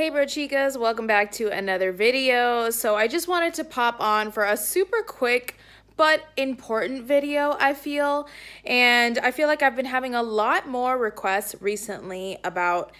Hey bro chicas, welcome back to another video. So I just wanted to pop on for a super quick but important video, I feel. And I feel like I've been having a lot more requests recently about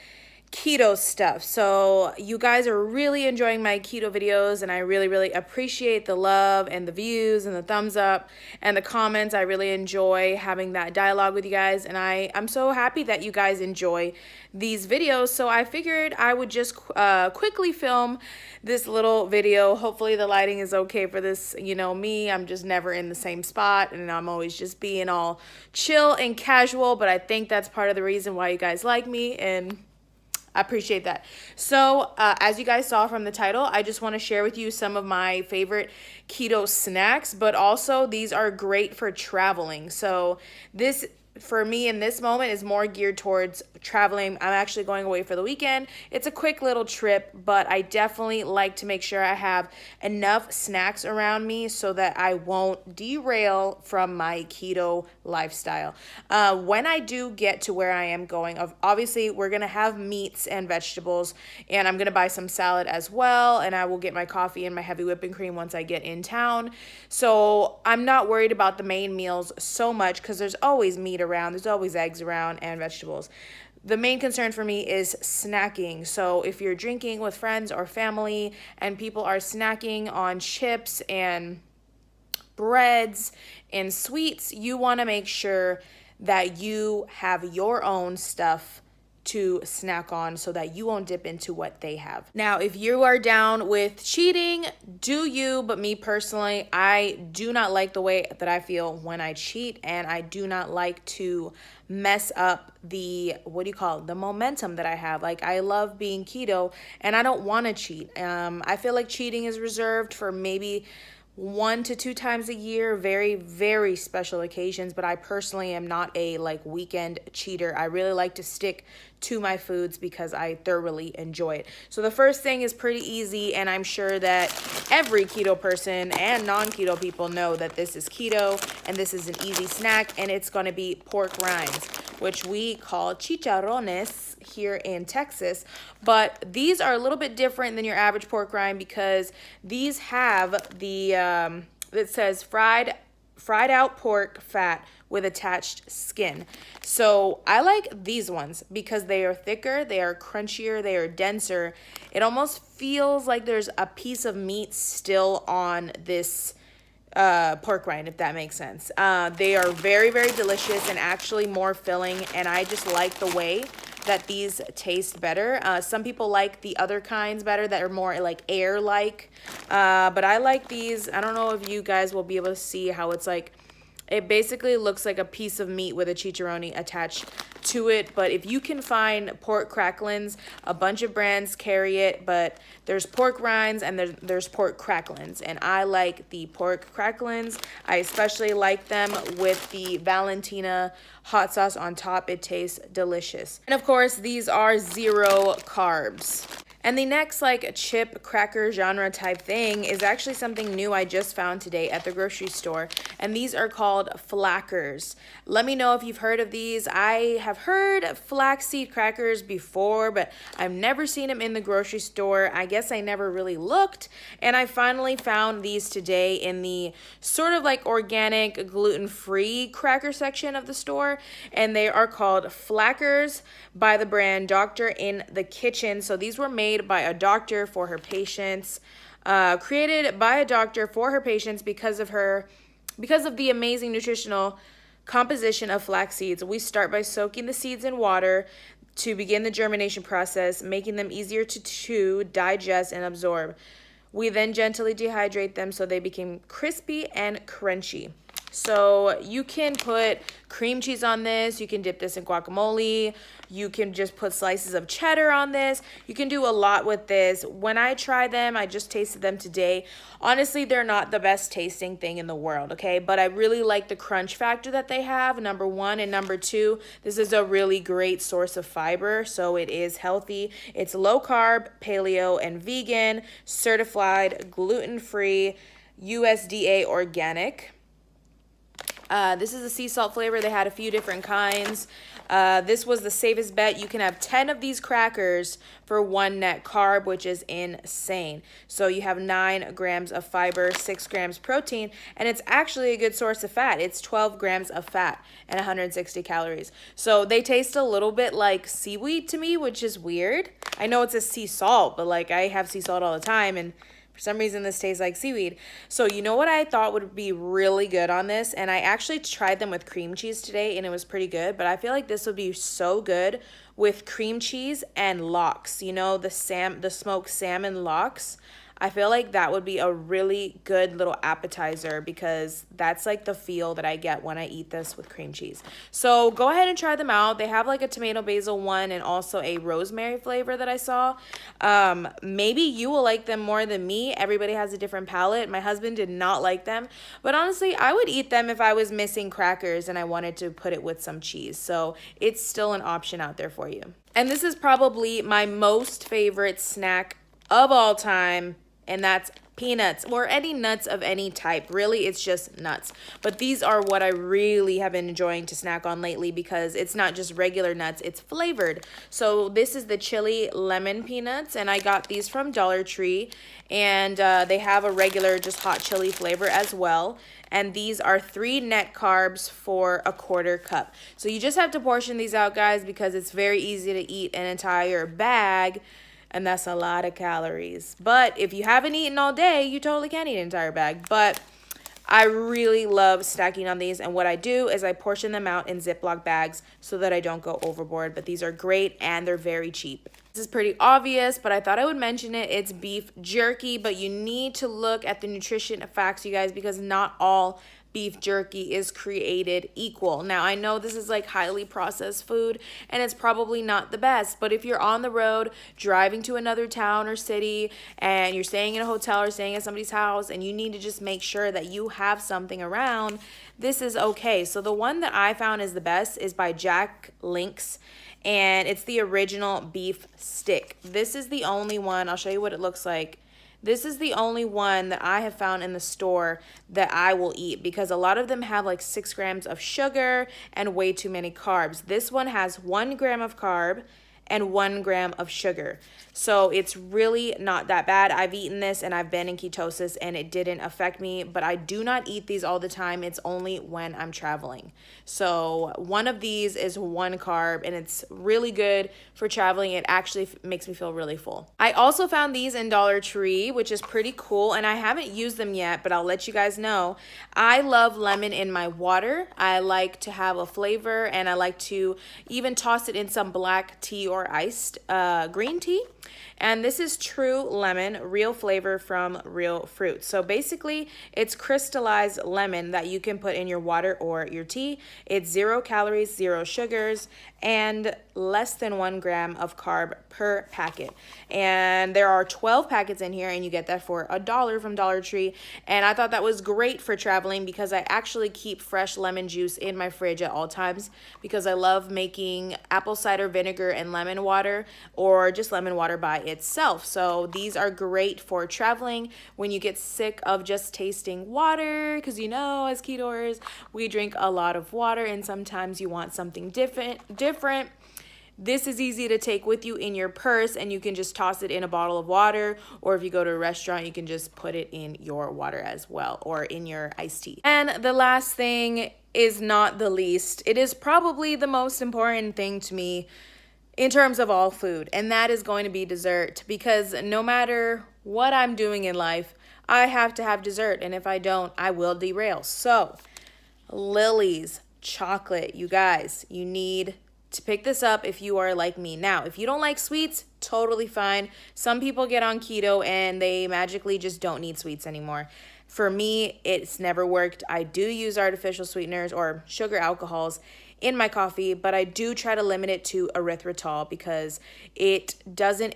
keto stuff. So you guys are really enjoying my keto videos, and I really appreciate the love and the views and the thumbs up and the comments. I really enjoy having that dialogue with you guys, and I'm so happy that you guys enjoy these videos. So I figured I would just quickly film this little video. Hopefully the lighting is okay for this. You know me, I'm just never in the same spot, and I'm always just being all chill and casual, but I think that's part of the reason why you guys like me, and I appreciate that. So as you guys saw from the title, I just want to share with you some of my favorite keto snacks, but also these are great for traveling. So this, for me in this moment, is more geared towards traveling. I'm actually going away for the weekend. It's a quick little trip, but I definitely like to make sure I have enough snacks around me so that I won't derail from my keto lifestyle. When I do get to where I am going, obviously we're gonna have meats and vegetables, and I'm gonna buy some salad as well, and I will get my coffee and my heavy whipping cream once I get in town. So I'm not worried about the main meals so much because there's always meat around, there's always eggs around, and vegetables. The main concern for me is snacking. So if you're drinking with friends or family and people are snacking on chips and breads and sweets, you want to make sure that you have your own stuff to snack on so that you won't dip into what they have. Now, if you are down with cheating, do you, but me personally, I do not like the way that I feel when I cheat, and I do not like to mess up the, the momentum that I have. Like, I love being keto and I don't want to cheat. I feel like cheating is reserved for maybe 1 to 2 times a year, very special occasions, but I personally am not a weekend cheater. I really like to stick to my foods because I thoroughly enjoy it. So the first thing is pretty easy, and I'm sure that every keto person and non-keto people know that this is keto and this is an easy snack, and it's going to be pork rinds, which we call chicharrones here in Texas. But these are a little bit different than your average pork rind because these have the it says fried out pork fat with attached skin. So I like these ones because they are thicker, they are crunchier, they are denser. It almost feels like there's a piece of meat still on this pork rind, if that makes sense. They are very delicious and actually more filling, and I just like the way that these taste better. Some people like the other kinds better that are more like air-like, but I like these. I don't know if you guys will be able to see how it's like. It basically looks like a piece of meat with a chicharroni attached to it. But if you can find pork cracklins, a bunch of brands carry it, but there's pork rinds and there's pork cracklins. And I like the pork cracklins. I especially like them with the Valentina hot sauce on top. It tastes delicious. And of course, these are 0 carbs. And the next chip cracker genre type thing is actually something new I just found today at the grocery store. And these are called flackers. Let me know if you've heard of these. I have heard flaxseed crackers before, but I've never seen them in the grocery store. I guess I never really looked. And I finally found these today in the sort of organic gluten-free cracker section of the store. And they are called flackers by the brand Doctor in the Kitchen. So these were made by a doctor for her patients, created by a doctor for her patients because of the amazing nutritional composition of flax seeds. We start by soaking the seeds in water to begin the germination process, making them easier to chew, digest, and absorb. We then gently dehydrate them so they become crispy and crunchy. So you can put cream cheese on this. You can dip this in guacamole. You can just put slices of cheddar on this. You can do a lot with this. When I try them, I just tasted them today. Honestly, they're not the best tasting thing in the world, okay? But I really like the crunch factor that they have, number 1. And number 2, this is a really great source of fiber, so it is healthy. It's low carb, paleo, and vegan, certified, gluten-free, USDA organic. This is the sea salt flavor. They had a few different kinds. This was the safest bet. You can have 10 of these crackers for 1 net carb, which is insane. So you have 9 grams of fiber, 6 grams protein, and it's actually a good source of fat. It's 12 grams of fat and 160 calories. So they taste a little bit like seaweed to me, which is weird. I know it's a sea salt, but like I have sea salt all the time, and for some reason, this tastes like seaweed. So you know what I thought would be really good on this? And I actually tried them with cream cheese today, and it was pretty good. But I feel like this would be so good with cream cheese and lox. You know, the smoked salmon lox. I feel like that would be a really good little appetizer because that's like the feel that I get when I eat this with cream cheese. So go ahead and try them out. They have like a tomato basil one and also a rosemary flavor that I saw. Maybe you will like them more than me. Everybody has a different palate. My husband did not like them, but honestly, I would eat them if I was missing crackers and I wanted to put it with some cheese. So it's still an option out there for you. And this is probably my most favorite snack of all time. And that's peanuts or any nuts of any type. Really, it's just nuts. But these are what I really have been enjoying to snack on lately because it's not just regular nuts, it's flavored. So this is the chili lemon peanuts, and I got these from Dollar Tree. And they have a regular just hot chili flavor as well. And these are 3 net carbs for a 1/4 cup. So you just have to portion these out, guys, because it's very easy to eat an entire bag. And that's a lot of calories. But if you haven't eaten all day, you totally can eat an entire bag. But I really love stacking on these. And what I do is I portion them out in Ziploc bags so that I don't go overboard. But these are great and they're very cheap. This is pretty obvious, but I thought I would mention it. It's beef jerky, but you need to look at the nutrition facts, you guys, because not all beef jerky is created equal. Now, I know this is like highly processed food and it's probably not the best, but if you're on the road driving to another town or city and you're staying in a hotel or staying at somebody's house and you need to just make sure that you have something around, this is okay. So the one that I found is the best is by Jack Link's, and it's the original beef stick. This is the only one. I'll show you what it looks like. This is the only one that I have found in the store that I will eat because a lot of them have like 6 grams of sugar and way too many carbs. This one has 1 gram of carb and 1 gram of sugar. So it's really not that bad. I've eaten this and I've been in ketosis and it didn't affect me, but I do not eat these all the time. It's only when I'm traveling. So one of these is 1 carb and it's really good for traveling. It actually makes me feel really full. I also found these in Dollar Tree, which is pretty cool, and I haven't used them yet, but I'll let you guys know. I love lemon in my water. I like to have a flavor and I like to even toss it in some black tea or iced green tea. And this is true lemon, real flavor from real fruit. So basically, it's crystallized lemon that you can put in your water or your tea. It's 0 calories, 0 sugars, and less than 1 gram of carb per packet. And there are 12 packets in here, and you get that for $1 from Dollar Tree. And I thought that was great for traveling because I actually keep fresh lemon juice in my fridge at all times because I love making apple cider vinegar and lemon water or just lemon water by itself. So these are great for traveling when you get sick of just tasting water because you know, as ketoers, we drink a lot of water and sometimes you want something different. This is easy to take with you in your purse and you can just toss it in a bottle of water, or if you go to a restaurant, you can just put it in your water as well or in your iced tea. And the last thing is not the least. It is probably the most important thing to me in terms of all food, and that is going to be dessert, because no matter what I'm doing in life, I have to have dessert, and if I don't, I will derail. So, Lily's chocolate, you guys, you need to pick this up if you are like me. Now, if you don't like sweets, totally fine. Some people get on keto and they magically just don't need sweets anymore. For me, it's never worked. I do use artificial sweeteners or sugar alcohols in my coffee, but I do try to limit it to erythritol because it doesn't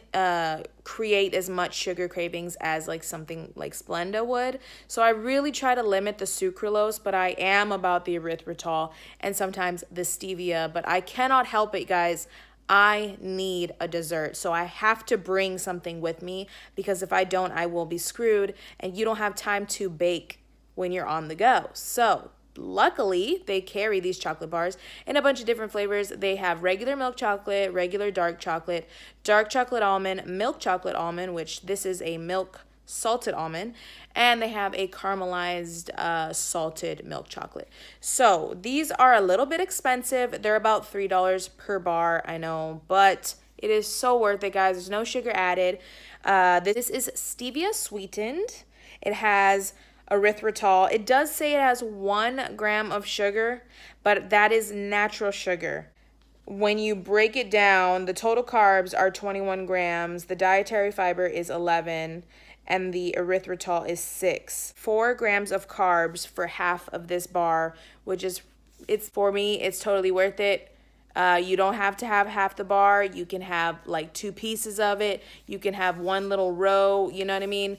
create as much sugar cravings as like something like Splenda would. So I really try to limit the sucralose, but I am about the erythritol and sometimes the stevia, but I cannot help it, guys. I need a dessert, so I have to bring something with me because if I don't, I will be screwed and you don't have time to bake when you're on the go. So luckily they carry these chocolate bars in a bunch of different flavors. They have regular milk chocolate, regular dark chocolate almond, milk chocolate almond, which this is a milk salted almond, and they have a caramelized salted milk chocolate. So these are a little bit expensive. They're about $3 per bar, I know, but it is so worth it, guys. There's no sugar added. This is stevia sweetened. It has erythritol. It does say it has 1 gram of sugar, but that is natural sugar. When you break it down, the total carbs are 21 grams, the dietary fiber is 11, and the erythritol is 6. 4 grams of carbs for half of this bar, which is, for me, it's totally worth it. You don't have to have half the bar. You can have like 2 pieces of it. You can have 1 little row, you know what I mean?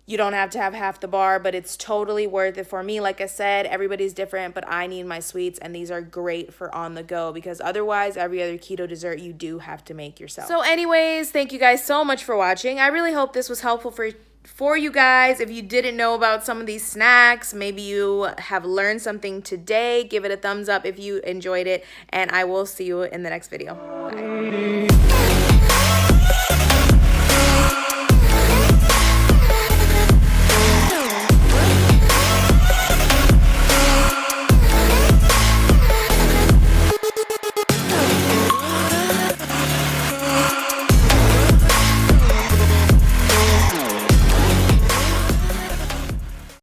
You don't have to have half the bar, but it's totally worth it for me. Like I said, everybody's different, but I need my sweets, and these are great for on the go because otherwise, every other keto dessert you do have to make yourself. So anyways, thank you guys so much for watching. I really hope this was helpful for you guys. If you didn't know about some of these snacks, maybe you have learned something today, give it a thumbs up if you enjoyed it, and I will see you in the next video. Bye.